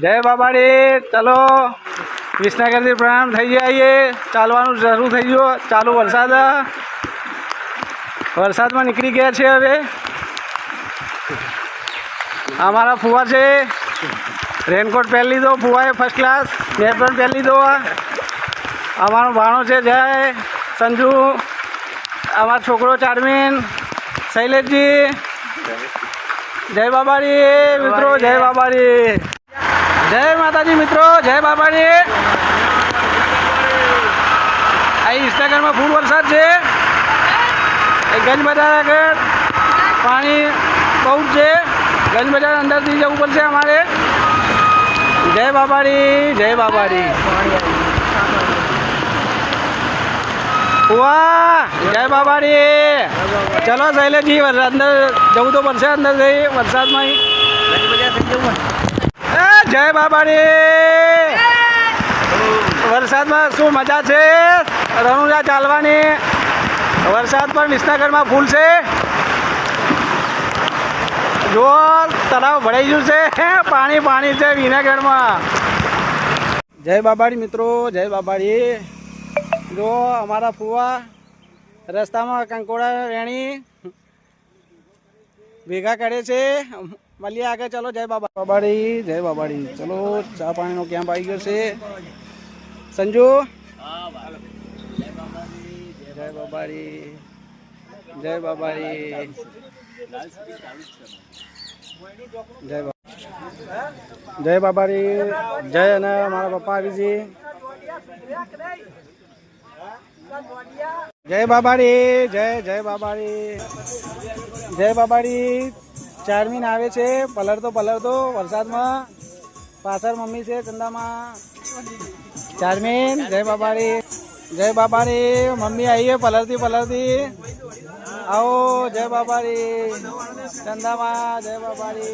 જય બાબાડી. ચલો વિસનગરથી પ્રણામ થઈ જઈએ. ચાલવાનું શરૂ થઈ ગયું. ચાલુ વરસાદમાં નીકળી ગયા છે. હવે અમારા ફુવા છે. રેનકોટ પહેરી લીધો ફુવાએ ફર્સ્ટ ક્લાસ. મેં પણ પહેરી લીધો. અમારો ભાણો છે જય, સંજુ, અમારો છોકરો ચારમીન, શૈલેષજી. જય બાબાડી મિત્રો, જય બાબાડી. જય માતાજી મિત્રો, જય બાબાડી. અહીં વિસનગરમાં ફૂલ વરસાદ છે. ગંજ બજાર આગળ પાણી બહુ જ છે. ગંજ બજાર અંદરથી જવું પડશે અમારે. જય બાબાડી, જય બાબાડી. વાહ, જય બાબાડી. ચલો શૈલેષજી, અંદર જવું તો પડશે. અંદર જઈ વરસાદમાં જય બાબાડી. વરસાદમાં શું મજા છે રણુજા ચાલવાની. વરસાદ પણ વિસનગરમાં ફૂલ છે. જો તળાવ ભરાઈ ગયું છે. પાણી પાણી છે વિસનગરમાં. જય બાબાડી મિત્રો, જય બાબાડી. જો અમારા ફુવા રસ્તામાં કંકોડા વેણી ભેગા કરે છે. મળીએ આગળ. ચલો જય બાબાડી, જય બાબાડી. ચલો ચા પાણીનો કેમ્પ આવી ગયો છે. સંજુ, જય બાબાડી, જય બાબાડી. જય બાબાડી. જય. અને મારા પપ્પા આવી છે. જય બાબાડી, જય જય બાબાડી, જય બાબાડી. ચારમીન આવે છે પલળતો વરસાદમાં. પાછળ મમ્મી છે ચંદામાં. ચારમીન, જય બાબાડી, જય બાબાડી. મમ્મી આવીએ પલળતી. આવો જય બાબાડી. ચંદામાં, જય બાબાડી.